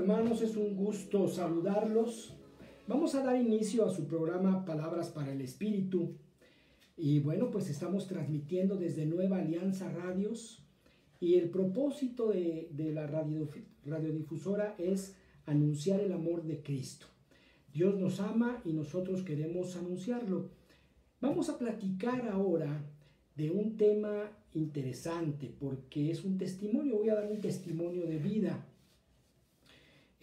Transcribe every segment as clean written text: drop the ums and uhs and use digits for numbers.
hermanos, es un gusto saludarlos. Vamos a dar inicio a su programa Palabras para el Espíritu. Y bueno, pues estamos transmitiendo desde Nueva Alianza Radios. Y el propósito de la radiodifusora es anunciar el amor de Cristo. Dios nos ama y nosotros queremos anunciarlo. Vamos a platicar ahora de un tema interesante porque es un testimonio. Voy a dar un testimonio de vida.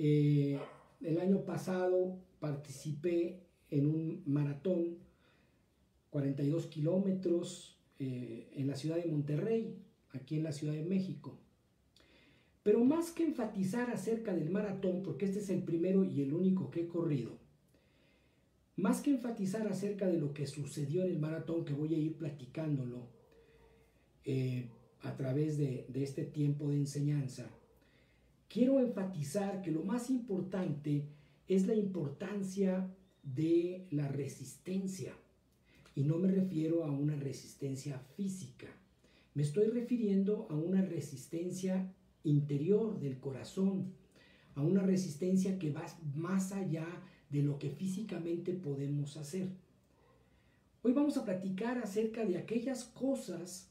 El año pasado participé en un maratón, 42 kilómetros en la ciudad de Monterrey, aquí en la Ciudad de México. Pero más que enfatizar acerca del maratón, porque este es el primero y el único que he corrido, más que enfatizar acerca de lo que sucedió en el maratón, que voy a ir platicándolo a través de este tiempo de enseñanza, quiero enfatizar que lo más importante es la importancia de la resistencia. Y no me refiero a una resistencia física. Me estoy refiriendo a una resistencia interior del corazón, a una resistencia que va más allá de lo que físicamente podemos hacer. Hoy vamos a platicar acerca de aquellas cosas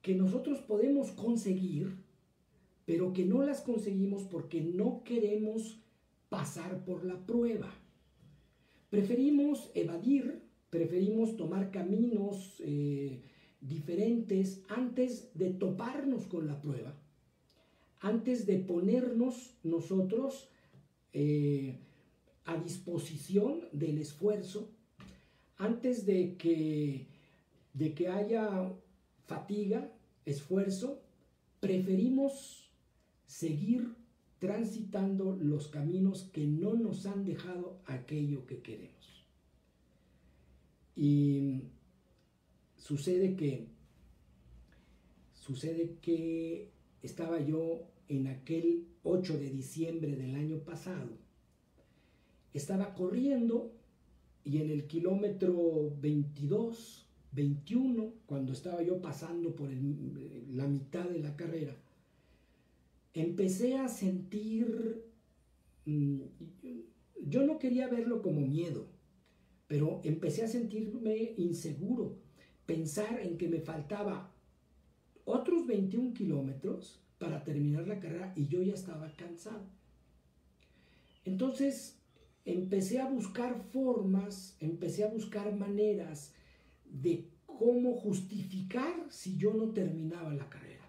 que nosotros podemos conseguir, pero que no las conseguimos porque no queremos pasar por la prueba. Preferimos evadir, preferimos tomar caminos diferentes antes de toparnos con la prueba, antes de ponernos nosotros a disposición del esfuerzo, antes de que haya fatiga, esfuerzo, preferimos seguir transitando los caminos que no nos han dejado aquello que queremos. Y sucede que estaba yo en aquel 8 de diciembre del año pasado, estaba corriendo y en el kilómetro 22, 21, cuando estaba yo pasando por la mitad de la carrera, empecé a sentir, yo no quería verlo como miedo, pero empecé a sentirme inseguro, pensar en que me faltaba otros 21 kilómetros para terminar la carrera y yo ya estaba cansado. Entonces empecé a buscar formas, empecé a buscar maneras de cómo justificar si yo no terminaba la carrera.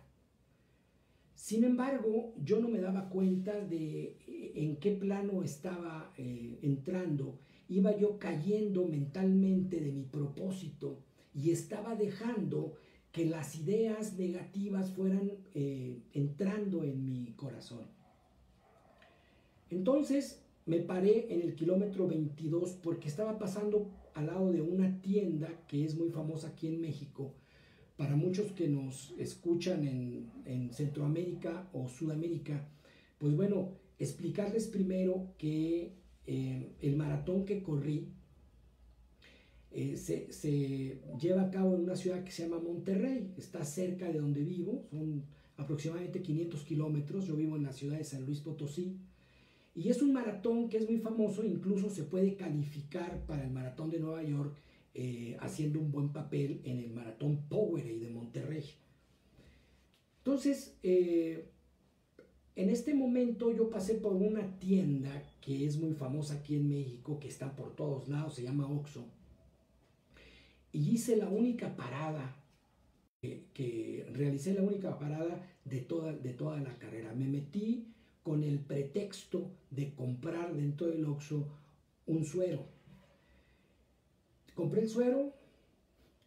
Sin embargo, yo no me daba cuenta de en qué plano estaba entrando. Iba yo cayendo mentalmente de mi propósito y estaba dejando que las ideas negativas fueran entrando en mi corazón. Entonces me paré en el kilómetro 22 porque estaba pasando al lado de una tienda que es muy famosa aquí en México. Para muchos que nos escuchan en Centroamérica o Sudamérica, pues bueno, explicarles primero que el maratón que corrí se lleva a cabo en una ciudad que se llama Monterrey, está cerca de donde vivo, son aproximadamente 500 kilómetros, yo vivo en la ciudad de San Luis Potosí, y es un maratón que es muy famoso, incluso se puede calificar para el maratón de Nueva York, haciendo un buen papel en el maratón Powerade de Monterrey. Entonces, en este momento yo pasé por una tienda que es muy famosa aquí en México, que está por todos lados, se llama Oxxo, y hice la única parada, realicé la única parada de toda la carrera. Me metí con el pretexto de comprar dentro del Oxxo un suero. Compré el suero,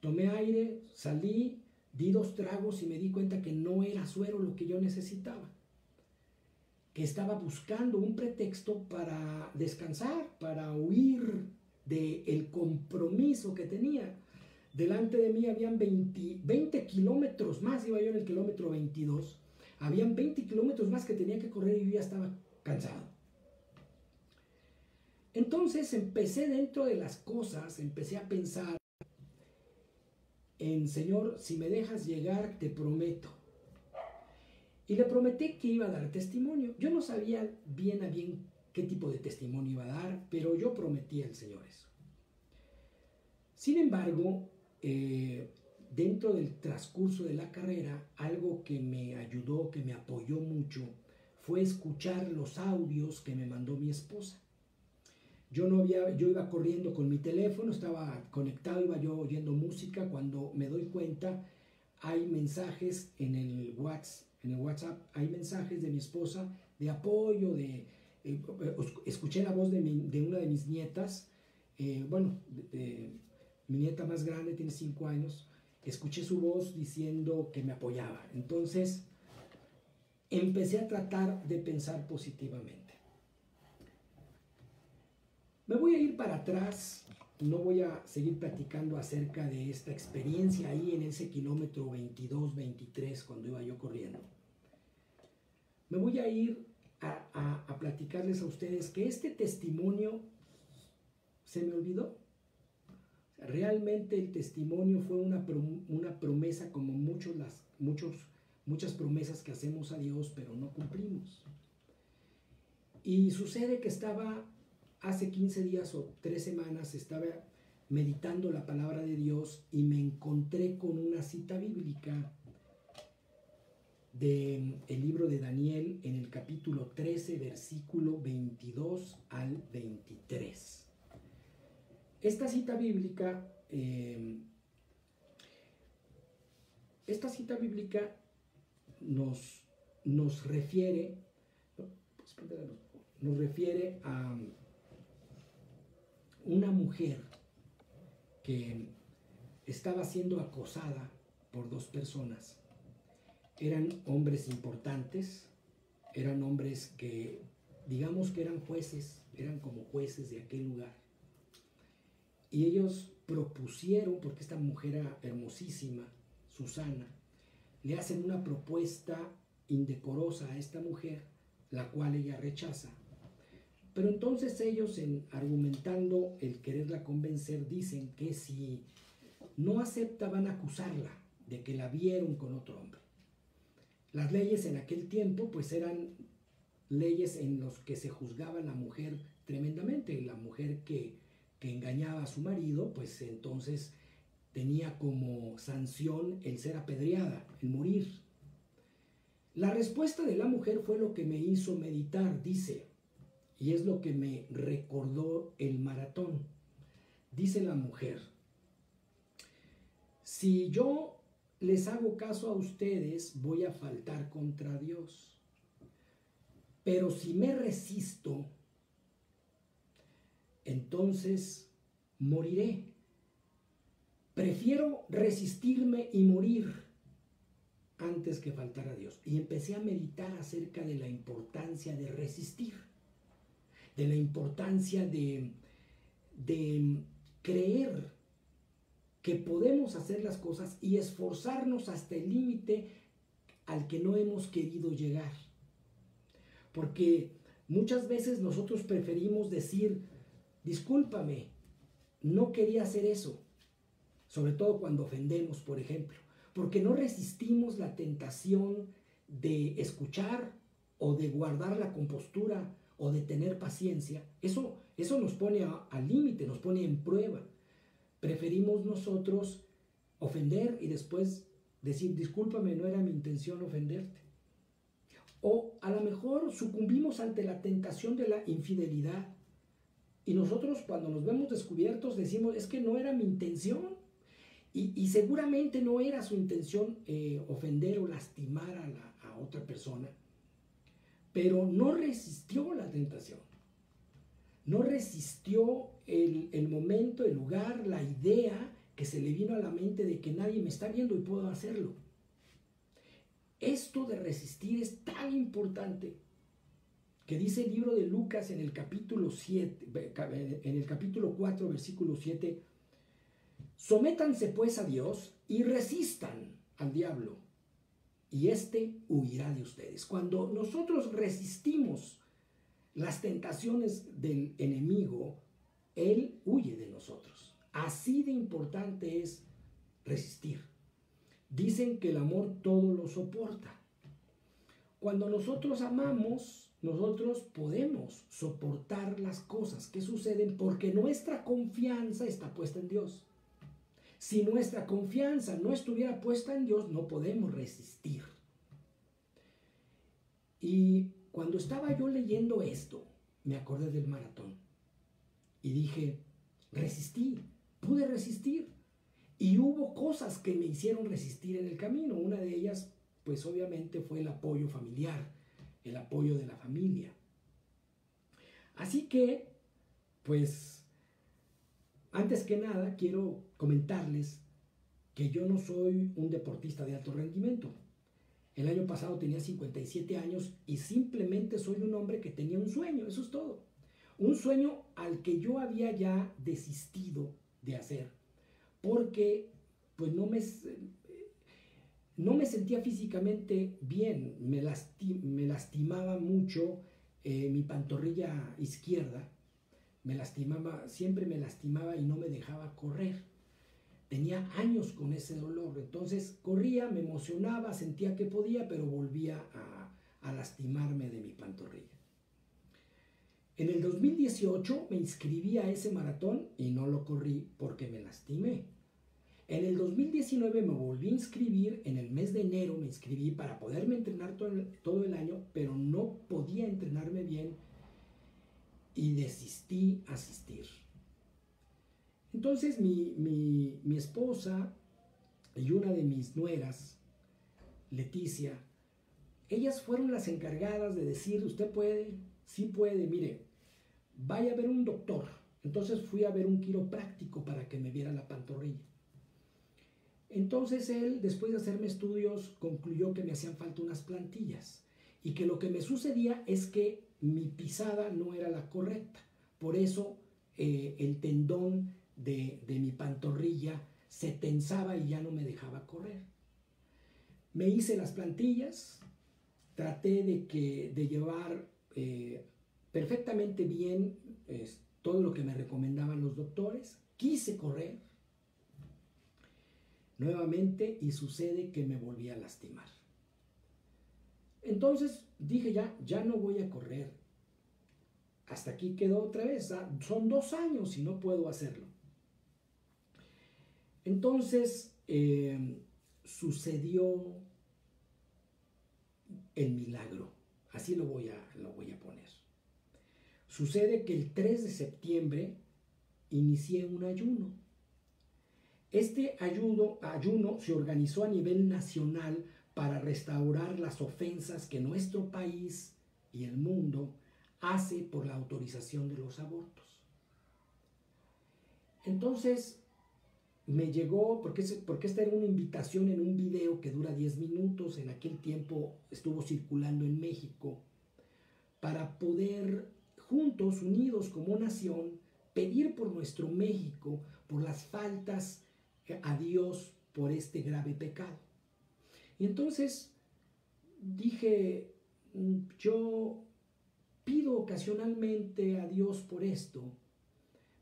tomé aire, salí, di 2 tragos y me di cuenta que no era suero lo que yo necesitaba. Que estaba buscando un pretexto para descansar, para huir del compromiso que tenía. Delante de mí habían 20 kilómetros más, iba yo en el kilómetro 22. Habían 20 kilómetros más que tenía que correr y yo ya estaba cansado. Entonces empecé dentro de las cosas, empecé a pensar en, Señor, si me dejas llegar, te prometo. y le prometí que iba a dar testimonio. Yo no sabía bien a bien qué tipo de testimonio iba a dar, pero yo prometí al Señor eso. Sin embargo, dentro del transcurso de la carrera, algo que me ayudó, que me apoyó mucho, fue escuchar los audios que me mandó mi esposa. Yo iba corriendo con mi teléfono, estaba conectado, iba yo oyendo música. Cuando me doy cuenta, hay mensajes en el WhatsApp, hay mensajes de mi esposa de apoyo, escuché la voz de una de mis nietas, mi nieta más grande tiene 5 años, escuché su voz diciendo que me apoyaba. Entonces, empecé a tratar de pensar positivamente. Me voy a ir para atrás, no voy a seguir platicando acerca de esta experiencia ahí en ese kilómetro 22, 23, cuando iba yo corriendo. Me voy a ir a platicarles a ustedes que este testimonio se me olvidó. Realmente el testimonio fue una promesa, como muchas promesas que hacemos a Dios, pero no cumplimos. Y sucede que hace 15 días o 3 semanas, estaba meditando la palabra de Dios y me encontré con una cita bíblica del libro de Daniel en el capítulo 13, versículo 22 al 23. Esta cita bíblica nos refiere a una mujer que estaba siendo acosada por 2 personas. Eran hombres importantes, eran hombres que, digamos que eran jueces, eran como jueces de aquel lugar. Y ellos propusieron, porque esta mujer era hermosísima, Susana, le hacen una propuesta indecorosa a esta mujer, la cual ella rechaza. Pero entonces ellos, argumentando el quererla convencer, dicen que si no acepta van a acusarla de que la vieron con otro hombre. Las leyes en aquel tiempo pues eran leyes en las que se juzgaba a la mujer tremendamente. La mujer que engañaba a su marido, pues entonces tenía como sanción el ser apedreada, el morir. La respuesta de la mujer fue lo que me hizo meditar, dice, y es lo que me recordó el maratón. Dice la mujer: si yo les hago caso a ustedes, voy a faltar contra Dios. Pero si me resisto, entonces moriré. Prefiero resistirme y morir antes que faltar a Dios. Y empecé a meditar acerca de la importancia de resistir, de la importancia de creer que podemos hacer las cosas y esforzarnos hasta el límite al que no hemos querido llegar. Porque muchas veces nosotros preferimos decir: discúlpame, no quería hacer eso. Sobre todo cuando ofendemos, por ejemplo, porque no resistimos la tentación de escuchar o de guardar la compostura o de tener paciencia. Eso nos pone al límite, nos pone en prueba. Preferimos nosotros ofender y después decir: discúlpame, no era mi intención ofenderte. O a lo mejor sucumbimos ante la tentación de la infidelidad y nosotros, cuando nos vemos descubiertos, decimos: es que no era mi intención. Y seguramente no era su intención ofender o lastimar a otra persona, pero no resistió la tentación, no resistió el momento, el lugar, la idea que se le vino a la mente de que nadie me está viendo y puedo hacerlo. Esto de resistir es tan importante que dice el libro de Lucas en el capítulo 4, versículo 7: sométanse pues a Dios y resistan al diablo, y éste huirá de ustedes. Cuando nosotros resistimos las tentaciones del enemigo, él huye de nosotros. Así de importante es resistir. Dicen que el amor todo lo soporta. Cuando nosotros amamos, nosotros podemos soportar las cosas que suceden porque nuestra confianza está puesta en Dios. Si nuestra confianza no estuviera puesta en Dios, no podemos resistir. Y cuando estaba yo leyendo esto, me acordé del maratón y dije, resistí, pude resistir. Y hubo cosas que me hicieron resistir en el camino. Una de ellas, pues obviamente fue el apoyo familiar, el apoyo de la familia. Así que, pues, antes que nada, quiero comentarles que yo no soy un deportista de alto rendimiento. El año pasado tenía 57 años y simplemente soy un hombre que tenía un sueño, eso es todo. Un sueño al que yo había ya desistido de hacer, porque pues no me sentía físicamente bien, me lastimaba mucho mi pantorrilla izquierda, siempre me lastimaba y no me dejaba correr. Tenía años con ese dolor, entonces corría, me emocionaba, sentía que podía, pero volvía a lastimarme de mi pantorrilla. En el 2018 me inscribí a ese maratón y no lo corrí porque me lastimé. En el 2019 me volví a inscribir, en el mes de enero me inscribí para poderme entrenar todo el año, pero no podía entrenarme bien y desistí a asistir. Entonces mi esposa y una de mis nueras, Leticia, ellas fueron las encargadas de decir, usted puede, sí puede, mire, vaya a ver un doctor. Entonces fui a ver un quiropráctico para que me viera la pantorrilla. Entonces él, después de hacerme estudios, concluyó que me hacían falta unas plantillas y que lo que me sucedía es que mi pisada no era la correcta. Por eso el tendón de mi pantorrilla se tensaba y ya no me dejaba correr. Me hice las plantillas, traté de llevar perfectamente bien todo lo que me recomendaban los doctores, quise correr nuevamente y sucede que me volví a lastimar. Entonces dije ya no voy a correr. Hasta aquí quedó otra vez. Son 2 años y no puedo hacerlo. Entonces sucedió el milagro. Así lo voy a poner. Sucede que el 3 de septiembre inicié un ayuno. Este ayuno se organizó a nivel nacional para restaurar las ofensas que nuestro país y el mundo hace por la autorización de los abortos. Entonces me llegó, porque esta era una invitación en un video que dura 10 minutos, en aquel tiempo estuvo circulando en México, para poder juntos, unidos como nación, pedir por nuestro México, por las faltas a Dios por este grave pecado. Y entonces dije, yo pido ocasionalmente a Dios por esto,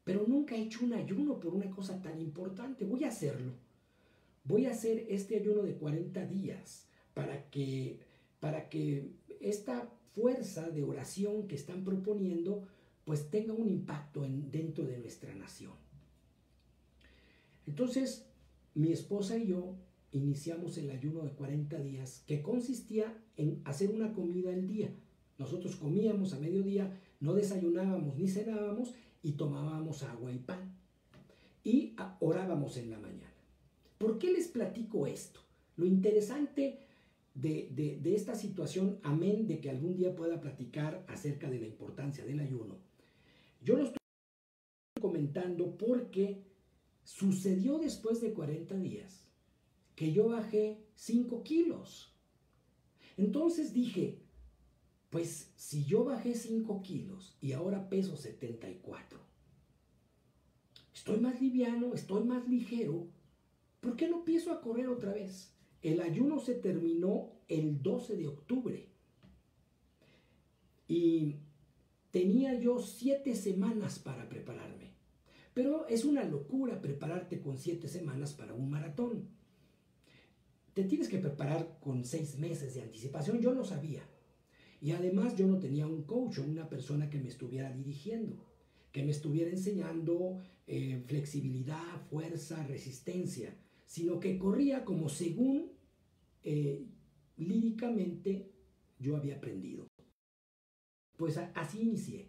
pero nunca he hecho un ayuno por una cosa tan importante. Voy a hacerlo. Voy a hacer este ayuno de 40 días para que esta fuerza de oración que están proponiendo pues tenga un impacto dentro de nuestra nación. Entonces, mi esposa y yo iniciamos el ayuno de 40 días que consistía en hacer una comida al día. Nosotros comíamos a mediodía, no desayunábamos ni cenábamos y tomábamos agua y pan. Y orábamos en la mañana. ¿Por qué les platico esto? Lo interesante de esta situación, amén de que algún día pueda platicar acerca de la importancia del ayuno. Yo lo estoy comentando porque sucedió después de 40 días que yo bajé 5 kilos. Entonces dije, pues si yo bajé 5 kilos y ahora peso 74, estoy más liviano, estoy más ligero, ¿por qué no empiezo a correr otra vez? El ayuno se terminó el 12 de octubre y tenía yo 7 semanas para prepararme. Pero es una locura prepararte con 7 semanas para un maratón. te tienes que preparar con 6 meses de anticipación. Yo no sabía. Y además yo no tenía un coach o una persona que me estuviera dirigiendo, que me estuviera enseñando flexibilidad, fuerza, resistencia, sino que corría como según líricamente yo había aprendido. Pues así inicié.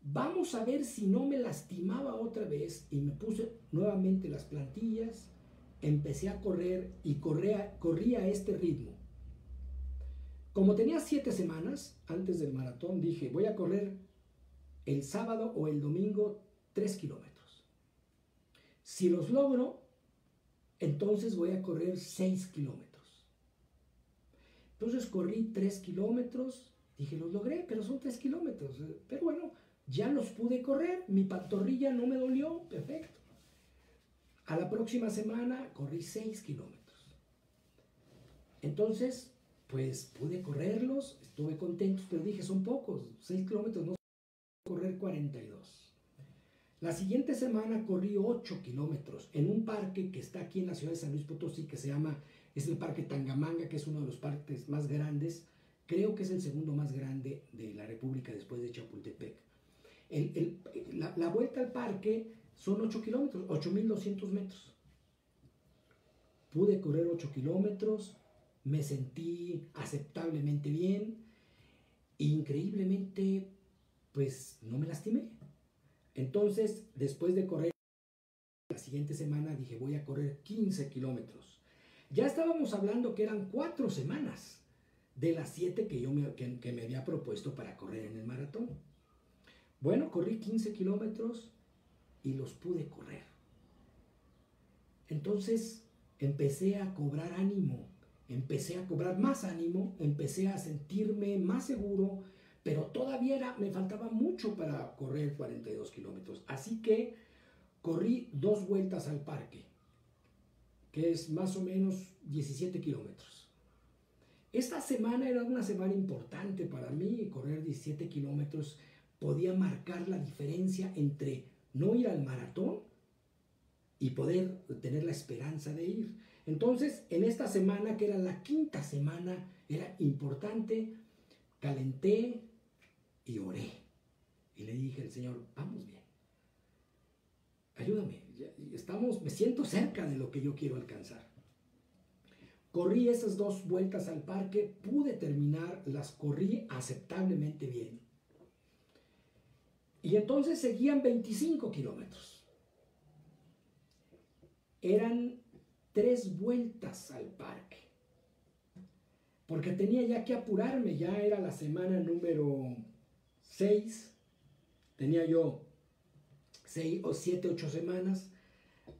Vamos a ver si no me lastimaba otra vez, y me puse nuevamente las plantillas, empecé a correr y corría a este ritmo. Como tenía 7 semanas antes del maratón, dije, voy a correr el sábado o el domingo 3 kilómetros. Si los logro, entonces voy a correr 6 kilómetros. Entonces corrí 3 kilómetros, dije, los logré, pero son 3 kilómetros. Pero bueno, ya los pude correr, mi pantorrilla no me dolió, perfecto. A la próxima semana corrí 6 kilómetros. Entonces, pues pude correrlos, estuve contento, pero dije, son pocos, 6 kilómetros, no correr 42. La siguiente semana corrí 8 kilómetros en un parque que está aquí en la ciudad de San Luis Potosí, que es el Parque Tangamanga, que es uno de los parques más grandes, creo que es el segundo más grande de la República después de Chapultepec. La vuelta al parque son 8 kilómetros, 8,200 metros. Pude correr 8 kilómetros, me sentí aceptablemente bien, e increíblemente, pues no me lastimé. Entonces, después de correr la siguiente semana, dije, voy a correr 15 kilómetros. Ya estábamos hablando que eran 4 semanas de las 7 que me había propuesto para correr en el maratón. Bueno, corrí 15 kilómetros y los pude correr. Entonces empecé a cobrar ánimo, empecé a cobrar más ánimo, empecé a sentirme más seguro, pero todavía me faltaba mucho para correr 42 kilómetros. Así que corrí 2 vueltas al parque, que es más o menos 17 kilómetros. Esta semana era una semana importante para mí, correr 17 kilómetros podía marcar la diferencia entre no ir al maratón y poder tener la esperanza de ir. Entonces, en esta semana, que era la 5ª semana, era importante, calenté y oré. Y le dije al Señor, vamos bien, ayúdame, me siento cerca de lo que yo quiero alcanzar. Corrí esas 2 vueltas al parque, pude terminar, las corrí aceptablemente bien. Y entonces seguían 25 kilómetros. Eran 3 vueltas al parque. Porque tenía ya que apurarme, ya era la semana número 6. Tenía yo 6 o 7, 8 semanas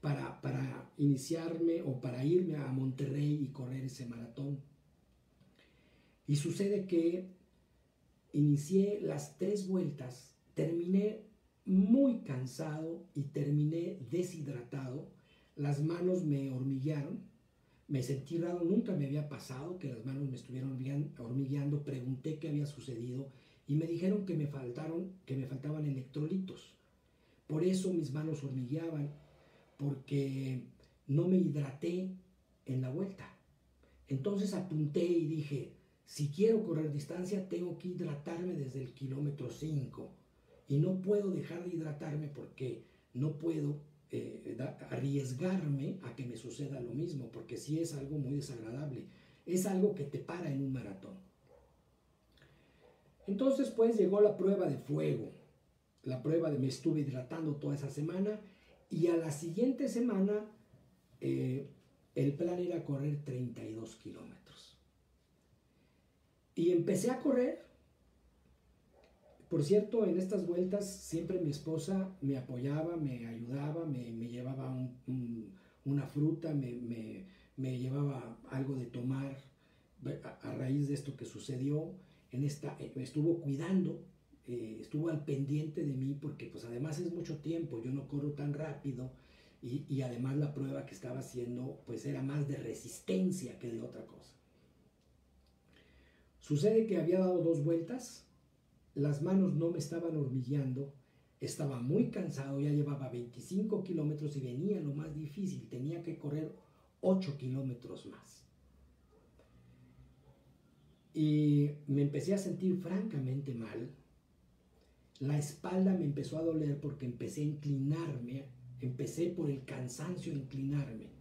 para iniciarme o para irme a Monterrey y correr ese maratón. Y sucede que inicié las 3 vueltas, terminé muy cansado y terminé deshidratado, las manos me hormiguearon, me sentí raro, nunca me había pasado que las manos me estuvieran hormigueando, pregunté qué había sucedido y me dijeron que me faltaban electrolitos. Por eso mis manos hormigueaban, porque no me hidraté en la vuelta. Entonces apunté y dije, si quiero correr distancia, tengo que hidratarme desde el kilómetro 5. Y no puedo dejar de hidratarme porque no puedo arriesgarme a que me suceda lo mismo, porque sí es algo muy desagradable. Es algo que te para en un maratón. Entonces, pues, llegó la prueba de fuego. Me estuve hidratando toda esa semana y a la siguiente semana el plan era correr 32 kilómetros. Y empecé a correr. Por cierto, en estas vueltas siempre mi esposa me apoyaba, me ayudaba, me llevaba una fruta, me llevaba algo de tomar a raíz de esto que sucedió. Me estuvo cuidando, estuvo al pendiente de mí porque pues además es mucho tiempo, yo no corro tan rápido y además la prueba que estaba haciendo pues era más de resistencia que de otra cosa. Sucede que había dado 2 vueltas. Las manos no me estaban hormigueando, estaba muy cansado, ya llevaba 25 kilómetros y venía lo más difícil, tenía que correr 8 kilómetros más. Y me empecé a sentir francamente mal. La espalda me empezó a doler porque empecé a inclinarme, empecé por el cansancio a inclinarme.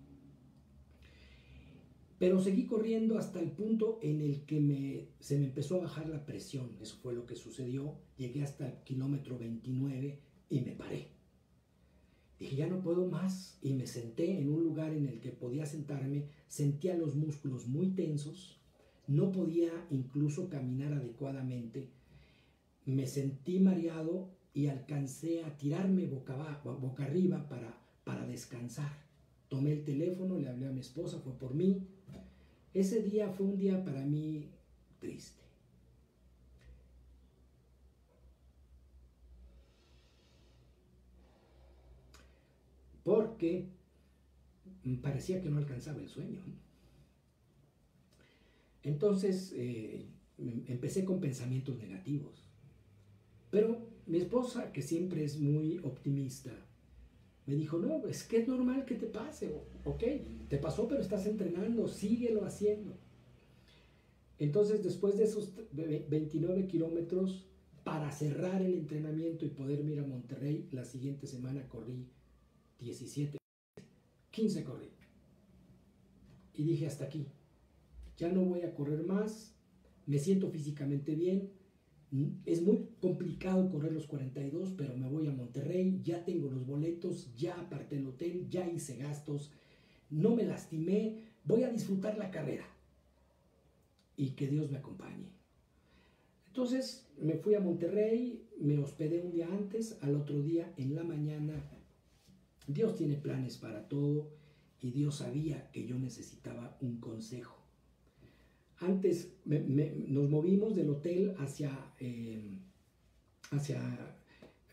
Pero seguí corriendo hasta el punto en el que se me empezó a bajar la presión. Eso fue lo que sucedió. Llegué hasta el kilómetro 29 y me paré. Dije, ya no puedo más, y me senté en un lugar en el que podía sentarme. Sentía los músculos muy tensos, no podía incluso caminar adecuadamente. Me sentí mareado y alcancé a tirarme boca arriba para descansar. Tomé el teléfono, le hablé a mi esposa, fue por mí. Ese día fue un día para mí triste. Porque parecía que no alcanzaba el sueño. Entonces empecé con pensamientos negativos. Pero mi esposa, que siempre es muy optimista, me dijo, no, es que es normal que te pase. Ok, te pasó, pero estás entrenando, síguelo haciendo. Entonces, después de esos 29 kilómetros, para cerrar el entrenamiento y poder ir a Monterrey, la siguiente semana corrí 17, 15 corrí. Y dije, hasta aquí. Ya no voy a correr más, me siento físicamente bien. Es muy complicado correr los 42, pero me voy a Monterrey, ya tengo los boletos, ya aparté el hotel, ya hice gastos, no me lastimé, voy a disfrutar la carrera y que Dios me acompañe. Entonces me fui a Monterrey, me hospedé un día antes, al otro día en la mañana. Dios tiene planes para todo y Dios sabía que yo necesitaba un consejo. Antes nos movimos del hotel hacia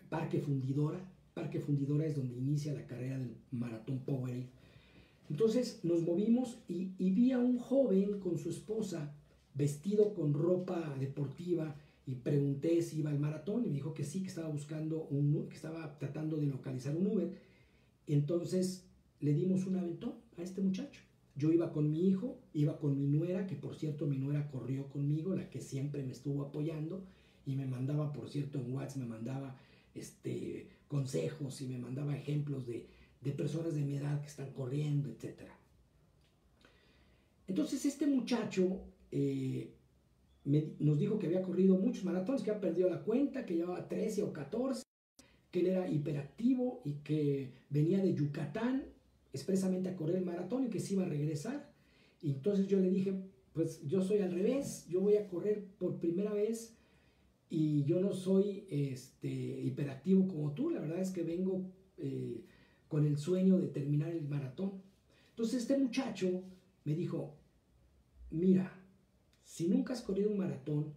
Parque Fundidora. Parque Fundidora es donde inicia la carrera del maratón Powerade. Entonces nos movimos y vi a un joven con su esposa vestido con ropa deportiva y pregunté si iba al maratón y me dijo que sí, que estaba buscando que estaba tratando de localizar un Uber. Entonces le dimos un aventón a este muchacho. Yo iba con mi hijo, iba con mi nuera, que por cierto mi nuera corrió conmigo, la que siempre me estuvo apoyando y me mandaba, por cierto, en WhatsApp me mandaba consejos y me mandaba ejemplos de personas de mi edad que están corriendo, etc. Entonces este muchacho nos dijo que había corrido muchos maratones, que había perdido la cuenta, que llevaba 13 o 14, que él era hiperactivo y que venía de Yucatán expresamente a correr el maratón y que se iba a regresar. Y entonces yo le dije, pues yo soy al revés, yo voy a correr por primera vez y yo no soy hiperactivo como tú, la verdad es que vengo con el sueño de terminar el maratón. Entonces este muchacho me dijo, mira, si nunca has corrido un maratón,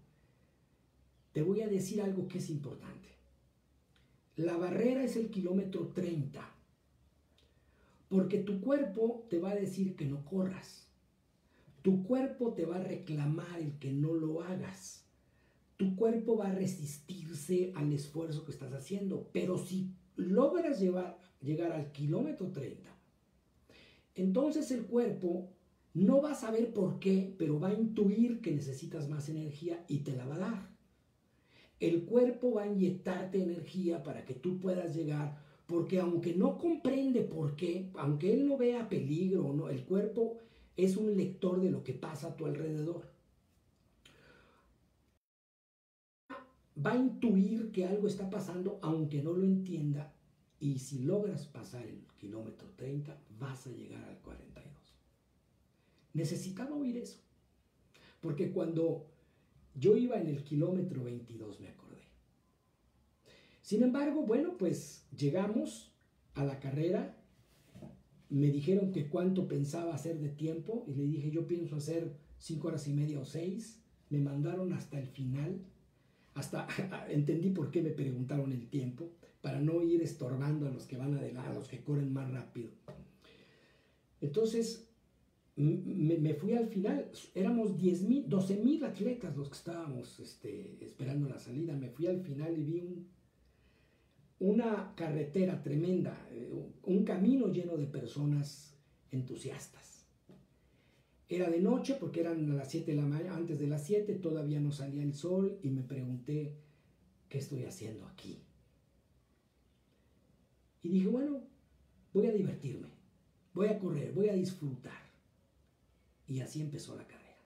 te voy a decir algo que es importante. La barrera es el kilómetro 30. Porque tu cuerpo te va a decir que no corras. Tu cuerpo te va a reclamar el que no lo hagas. Tu cuerpo va a resistirse al esfuerzo que estás haciendo. Pero si logras llegar al kilómetro 30, entonces el cuerpo no va a saber por qué, pero va a intuir que necesitas más energía y te la va a dar. El cuerpo va a inyectarte energía para que tú puedas llegar. Porque aunque no comprende por qué, aunque él no vea peligro, no, el cuerpo es un lector de lo que pasa a tu alrededor. Va a intuir que algo está pasando aunque no lo entienda, y si logras pasar el kilómetro 30 vas a llegar al 42. Necesitaba oír eso, porque cuando yo iba en el kilómetro 22 me acordé. Sin embargo, bueno, pues llegamos a la carrera. Me dijeron que cuánto pensaba hacer de tiempo y le dije, yo pienso hacer 5 horas y media o 6. Me mandaron hasta el final. Hasta entendí por qué me preguntaron el tiempo, para no ir estorbando a los que van adelante, a los que corren más rápido. Entonces me fui al final. Éramos 12,000 atletas los que estábamos esperando la salida. Me fui al final y vi una carretera tremenda, un camino lleno de personas entusiastas. Era de noche porque eran a las 7 de la mañana, antes de las 7, todavía no salía el sol y me pregunté, ¿qué estoy haciendo aquí? Y dije, bueno, voy a divertirme, voy a correr, voy a disfrutar. Y así empezó la carrera.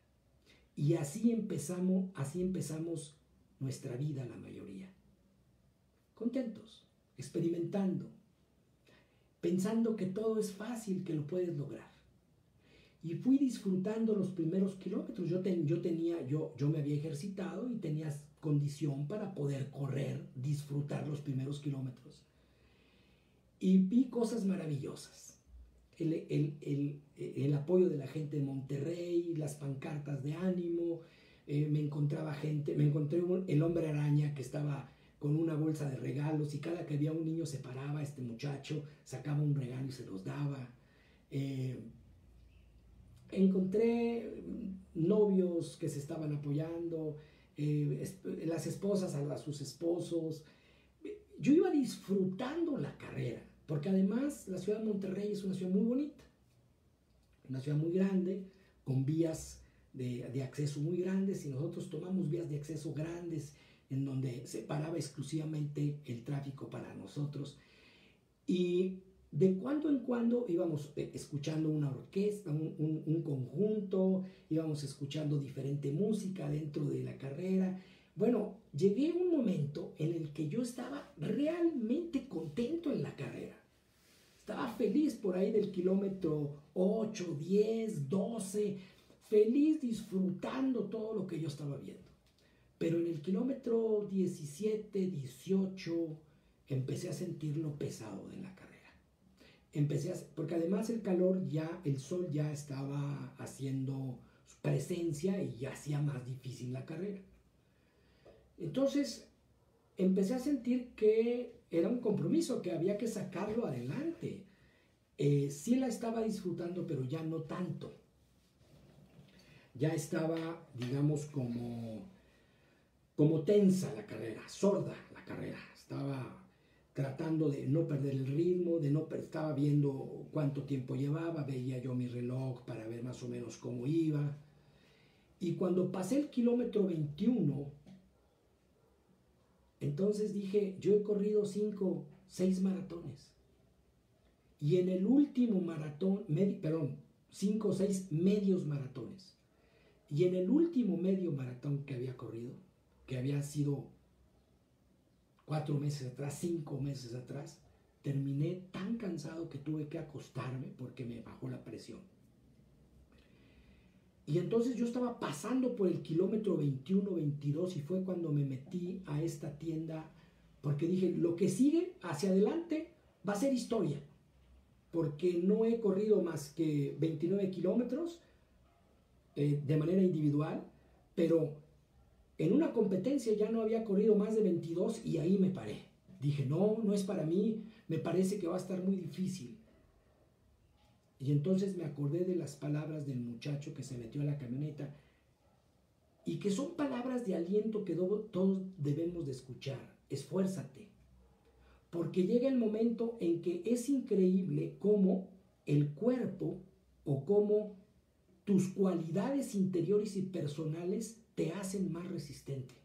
Y así empezamos nuestra vida la mayoría. Contentos, experimentando, pensando que todo es fácil, que lo puedes lograr. Y fui disfrutando los primeros kilómetros. Yo me había ejercitado y tenía condición para poder correr, disfrutar los primeros kilómetros. Y vi cosas maravillosas. El apoyo de la gente de Monterrey, las pancartas de ánimo, me encontré el hombre araña que estaba con una bolsa de regalos y cada que había un niño se paraba, este muchacho sacaba un regalo y se los daba. Encontré novios que se estaban apoyando, las esposas a sus esposos. Yo iba disfrutando la carrera, porque además la ciudad de Monterrey es una ciudad muy bonita, una ciudad muy grande, con vías de acceso muy grandes, y nosotros tomamos vías de acceso grandes en donde se paraba exclusivamente el tráfico para nosotros. Y de cuando en cuando íbamos escuchando una orquesta, un conjunto, íbamos escuchando diferente música dentro de la carrera. Bueno, llegué a un momento en el que yo estaba realmente contento en la carrera. Estaba feliz por ahí del kilómetro 8, 10, 12, feliz disfrutando todo lo que yo estaba viendo. Pero en el kilómetro 17, 18, empecé a sentir lo pesado de la carrera. Porque además el sol ya estaba haciendo su presencia y ya hacía más difícil la carrera. Entonces empecé a sentir que era un compromiso, que había que sacarlo adelante. Sí la estaba disfrutando, pero ya no tanto. Ya estaba, digamos, como tensa la carrera, sorda la carrera. Estaba tratando de no perder el ritmo, estaba viendo cuánto tiempo llevaba, veía yo mi reloj para ver más o menos cómo iba. Y cuando pasé el kilómetro 21, entonces dije, yo he corrido 5, 6 maratones. Y en el último maratón, 5 o 6 medios maratones. Y en el último medio maratón que había corrido, que había sido 4 meses atrás, 5 meses atrás, terminé tan cansado que tuve que acostarme porque me bajó la presión. Y entonces yo estaba pasando por el kilómetro 21, 22 y fue cuando me metí a esta tienda porque dije, lo que sigue hacia adelante va a ser historia, porque no he corrido más que 29 kilómetros de manera individual, pero en una competencia ya no había corrido más de 22 y ahí me paré. Dije, no es para mí, me parece que va a estar muy difícil. Y entonces me acordé de las palabras del muchacho que se metió a la camioneta y que son palabras de aliento que todos debemos de escuchar. Esfuérzate, porque llega el momento en que es increíble cómo el cuerpo o cómo tus cualidades interiores y personales te hacen más resistente.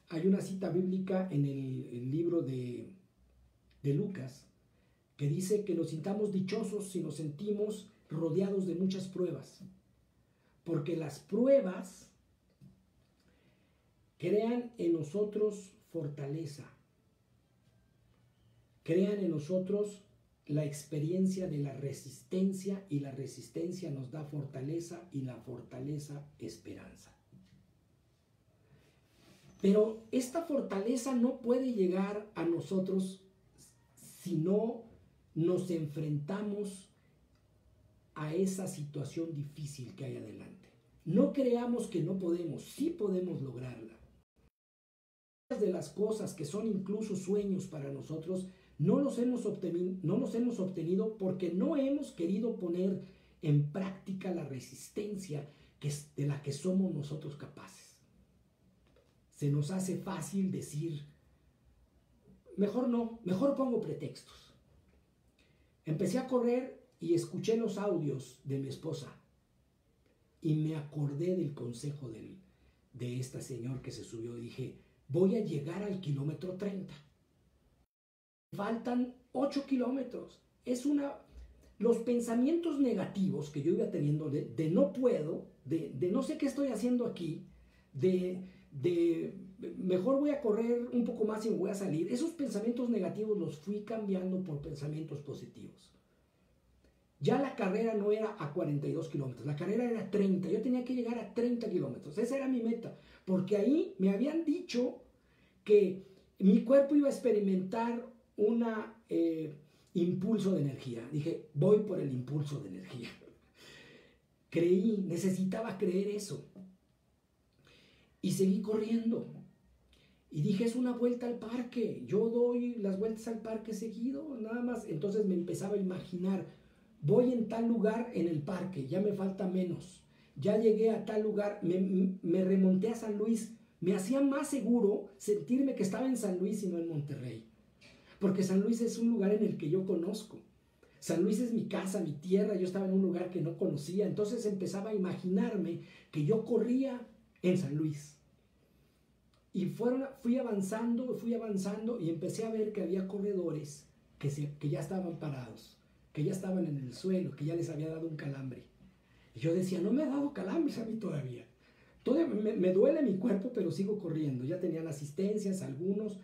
Hay una cita bíblica en el libro de Lucas que dice que nos sintamos dichosos si nos sentimos rodeados de muchas pruebas, porque las pruebas crean en nosotros fortaleza, crean en nosotros la experiencia de la resistencia, y la resistencia nos da fortaleza, y la fortaleza esperanza. Pero esta fortaleza no puede llegar a nosotros si no nos enfrentamos a esa situación difícil que hay adelante. No creamos que no podemos, sí podemos lograrla. Muchas de las cosas que son incluso sueños para nosotros no los hemos obtenido porque no hemos querido poner en práctica la resistencia de la que somos nosotros capaces. Se nos hace fácil decir, mejor no, mejor pongo pretextos. Empecé a correr y escuché los audios de mi esposa. y me acordé del consejo de este señor que se subió y dije, voy a llegar al kilómetro 30. Faltan 8 kilómetros. Los pensamientos negativos que yo iba teniendo de no puedo, de no sé qué estoy haciendo aquí, de mejor voy a correr un poco más y me voy a salir. Esos pensamientos negativos los fui cambiando por pensamientos positivos. Ya la carrera no era a 42 kilómetros, la carrera era a 30. Yo tenía que llegar a 30 kilómetros. Esa era mi meta, porque ahí me habían dicho que mi cuerpo iba a experimentar un impulso de energía. Dije, voy por el impulso de energía. Creí, necesitaba creer eso. Y seguí corriendo. Y dije, es una vuelta al parque. Yo doy las vueltas al parque seguido, nada más. Entonces me empezaba a imaginar, voy en tal lugar en el parque, ya me falta menos. Ya llegué a tal lugar, me remonté a San Luis. Me hacía más seguro sentirme que estaba en San Luis y no en Monterrey. Porque San Luis es un lugar en el que yo conozco. San Luis es mi casa, mi tierra. Yo estaba en un lugar que no conocía. Entonces empezaba a imaginarme que yo corría en San Luis. Y fui avanzando y empecé a ver que había corredores que ya estaban parados, que ya estaban en el suelo, que ya les había dado un calambre. Y yo decía, no me ha dado calambres a mí todavía. Todavía me duele mi cuerpo, pero sigo corriendo. Ya tenían asistencias, algunos.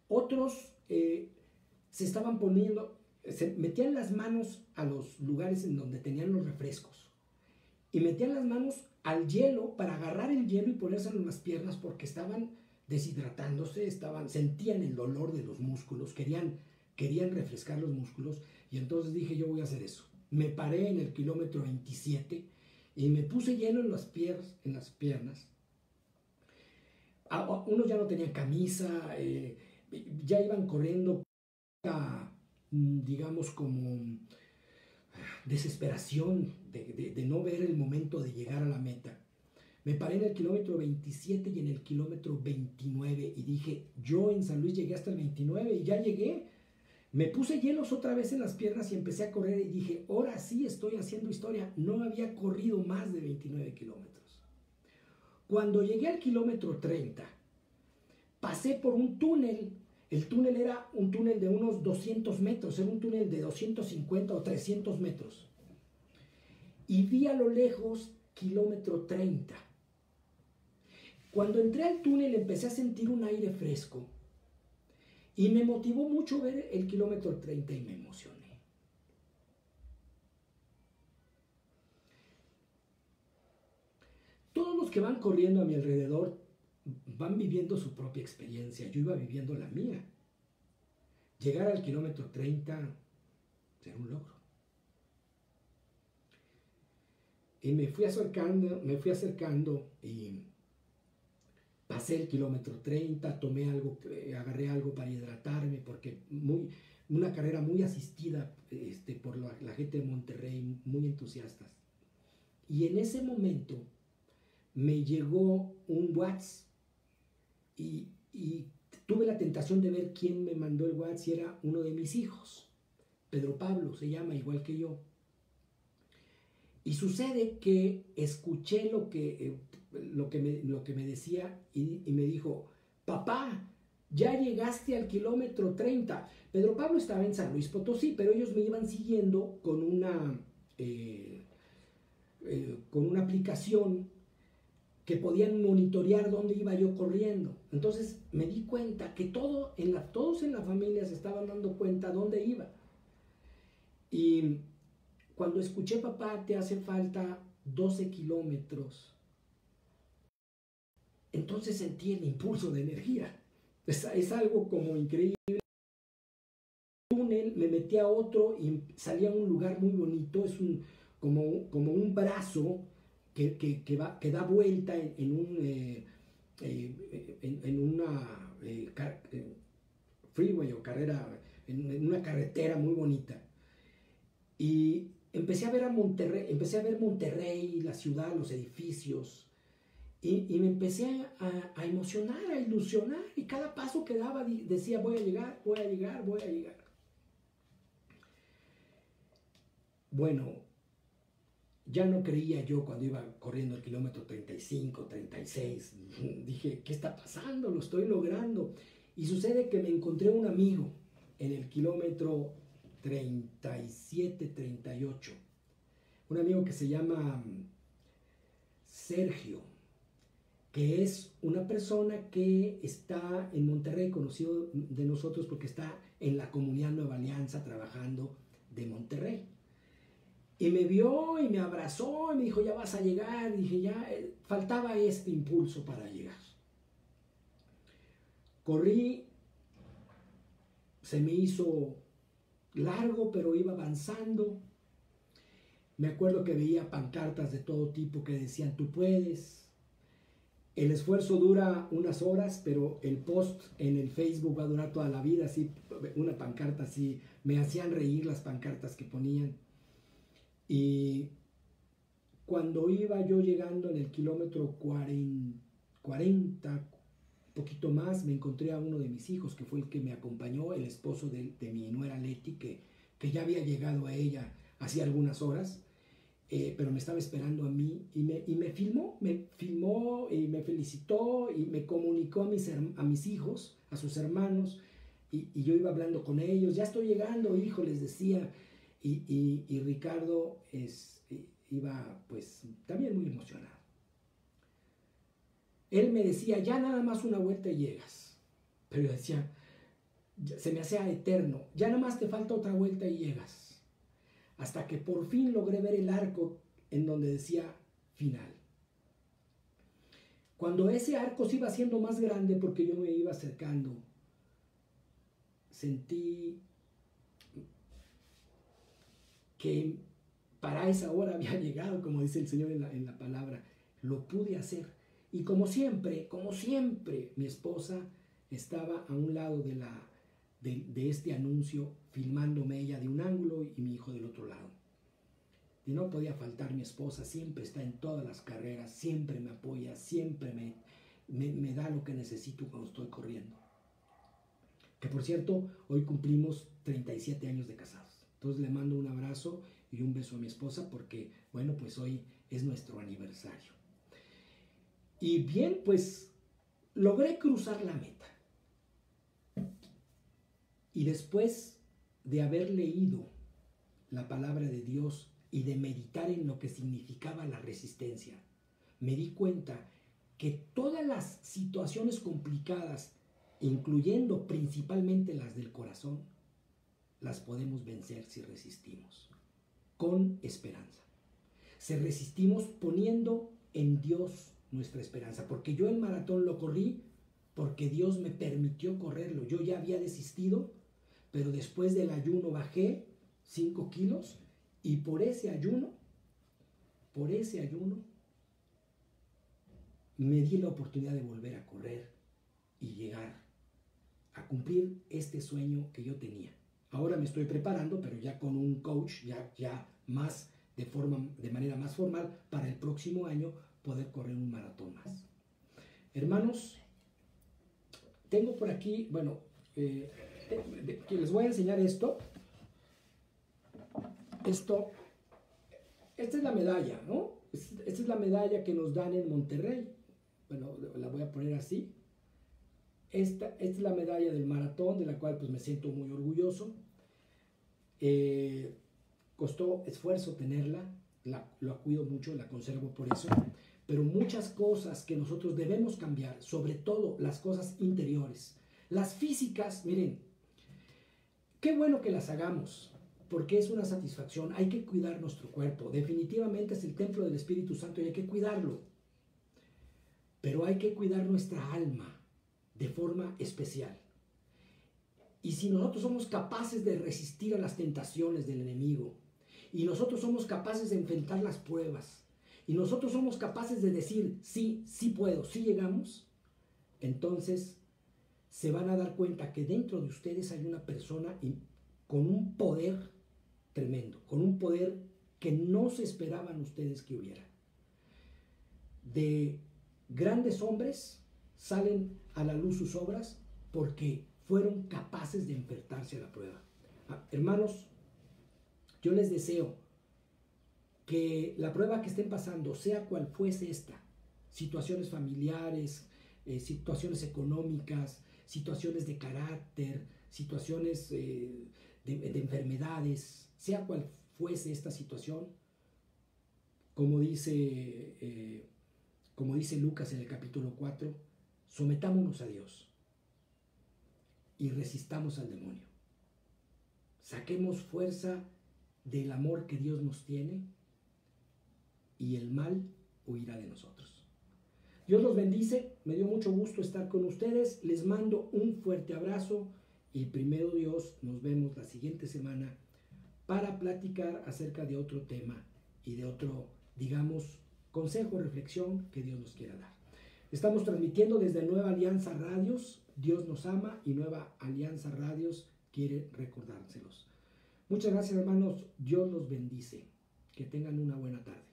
Otros se estaban poniendo, se metían las manos a los lugares en donde tenían los refrescos. Y metían las manos al hielo para agarrar el hielo y ponérselo en las piernas porque estaban deshidratándose, sentían el dolor de los músculos, querían refrescar los músculos. Y entonces dije, yo voy a hacer eso. Me paré en el kilómetro 27 y me puse hielo en las piernas. Unos ya no tenían camisa, ya iban corriendo, digamos, como desesperación de no ver el momento de llegar a la meta. Me paré en el kilómetro 27 y en el kilómetro 29 y dije, yo en San Luis llegué hasta el 29 y ya llegué. Me puse hielos otra vez en las piernas y empecé a correr y dije, ahora sí estoy haciendo historia. No había corrido más de 29 kilómetros. Cuando llegué al kilómetro 30, pasé por un túnel. El túnel era un túnel de unos 200 metros, era un túnel de 250 o 300 metros. Y vi a lo lejos kilómetro 30. Cuando entré al túnel empecé a sentir un aire fresco y me motivó mucho ver el kilómetro 30 y me emocioné. Todos los que van corriendo a mi alrededor van viviendo su propia experiencia. Yo iba viviendo la mía. Llegar al kilómetro 30 será un logro. Y me fui acercando y pasé el kilómetro 30, agarré algo para hidratarme, porque una carrera muy asistida por la gente de Monterrey, muy entusiastas. Y en ese momento me llegó un WhatsApp y tuve la tentación de ver quién me mandó el WhatsApp y era uno de mis hijos. Pedro Pablo se llama, igual que yo. Y sucede que escuché lo que me decía y me dijo, papá, ya llegaste al kilómetro 30. Pedro Pablo estaba en San Luis Potosí, pero ellos me iban siguiendo con una aplicación que podían monitorear dónde iba yo corriendo. Entonces me di cuenta que todos en la familia se estaban dando cuenta dónde iba. Y cuando escuché, papá, te hace falta 12 kilómetros, entonces sentí el impulso de energía. Es algo como increíble. Túnel, me metí a otro y salí a un lugar muy bonito. Es como un brazo que da vuelta en una freeway o carrera, en una carretera muy bonita. Y empecé a ver Monterrey, la ciudad, los edificios, y me empecé a emocionar, a ilusionar, y cada paso que daba decía, voy a llegar. Bueno, Ya no creía yo cuando iba corriendo el kilómetro 35, 36. Dije, ¿qué está pasando? Lo estoy logrando. Y sucede que me encontré un amigo en el kilómetro 37, 38. Un amigo que se llama Sergio, que es una persona que está en Monterrey, conocido de nosotros porque está en la comunidad Nueva Alianza trabajando de Monterrey. Y me vio y me abrazó y me dijo, ya vas a llegar. Y dije, ya, faltaba este impulso para llegar. Corrí, se me hizo largo, pero iba avanzando. Me acuerdo que veía pancartas de todo tipo que decían, tú puedes. El esfuerzo dura unas horas, pero el post en el Facebook va a durar toda la vida. Así, una pancarta así, me hacían reír las pancartas que ponían. Y cuando iba yo llegando en el kilómetro 40, un poquito más, me encontré a uno de mis hijos, que fue el que me acompañó, el esposo de mi nuera Leti, que ya había llegado a ella hacía algunas horas, pero me estaba esperando a mí y me filmó y me felicitó y me comunicó a mis hijos, a sus hermanos, y yo iba hablando con ellos, ya estoy llegando, hijo, les decía. Y Ricardo iba pues también muy emocionado. Él me decía, ya nada más una vuelta y llegas. Pero yo decía, se me hacía eterno, ya nada más te falta otra vuelta y llegas. Hasta que por fin logré ver el arco en donde decía final. Cuando ese arco se iba haciendo más grande porque yo me iba acercando, sentí que para esa hora había llegado, como dice el Señor en la palabra, lo pude hacer. Y como siempre, mi esposa estaba a un lado de este anuncio, filmándome ella de un ángulo y mi hijo del otro lado. Y no podía faltar mi esposa, siempre está en todas las carreras, siempre me apoya, siempre me da lo que necesito cuando estoy corriendo. Que por cierto, hoy cumplimos 37 años de casados. Entonces le mando un abrazo y un beso a mi esposa porque, bueno, pues hoy es nuestro aniversario. Y bien, pues logré cruzar la meta. Y después de haber leído la palabra de Dios y de meditar en lo que significaba la resistencia, me di cuenta que todas las situaciones complicadas, incluyendo principalmente las del corazón, las podemos vencer si resistimos, con esperanza. Si resistimos poniendo en Dios nuestra esperanza, porque yo el maratón lo corrí porque Dios me permitió correrlo. Yo ya había desistido, pero después del ayuno bajé 5 kilos y por ese ayuno me di la oportunidad de volver a correr y llegar a cumplir este sueño que yo tenía. Ahora me estoy preparando, pero ya con un coach, ya más de manera más formal, para el próximo año poder correr un maratón más. Hermanos, tengo por aquí, bueno, que les voy a enseñar esto. Esta es la medalla, ¿no? Esta es la medalla que nos dan en Monterrey. Bueno, la voy a poner así. Esta es la medalla del maratón, de la cual pues me siento muy orgulloso. Costó esfuerzo tenerla, la cuido mucho, la conservo por eso, pero muchas cosas que nosotros debemos cambiar, sobre todo las cosas interiores. Las físicas, miren, qué bueno que las hagamos, porque es una satisfacción. Hay que cuidar nuestro cuerpo, definitivamente es el templo del Espíritu Santo y hay que cuidarlo, pero hay que cuidar nuestra alma de forma especial. Y si nosotros somos capaces de resistir a las tentaciones del enemigo, y nosotros somos capaces de enfrentar las pruebas, y nosotros somos capaces de decir, sí, sí puedo, sí llegamos, entonces se van a dar cuenta que dentro de ustedes hay una persona con un poder tremendo, con un poder que no se esperaban ustedes que hubiera. De grandes hombres salen a la luz sus obras porque fueron capaces de enfrentarse a la prueba. Hermanos, yo les deseo que la prueba que estén pasando, sea cual fuese esta, situaciones familiares, situaciones económicas, situaciones de carácter, situaciones de enfermedades, sea cual fuese esta situación, como dice Lucas en el capítulo 4, sometámonos a Dios y resistamos al demonio. Saquemos fuerza del amor que Dios nos tiene y el mal huirá de nosotros. Dios los bendice, me dio mucho gusto estar con ustedes, les mando un fuerte abrazo y primero Dios nos vemos la siguiente semana para platicar acerca de otro tema y de otro, digamos, consejo o reflexión que Dios nos quiera dar. Estamos transmitiendo desde Nueva Alianza Radios, Dios nos ama y Nueva Alianza Radios quiere recordárselos. Muchas gracias, hermanos, Dios los bendice, que tengan una buena tarde.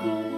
Thank you.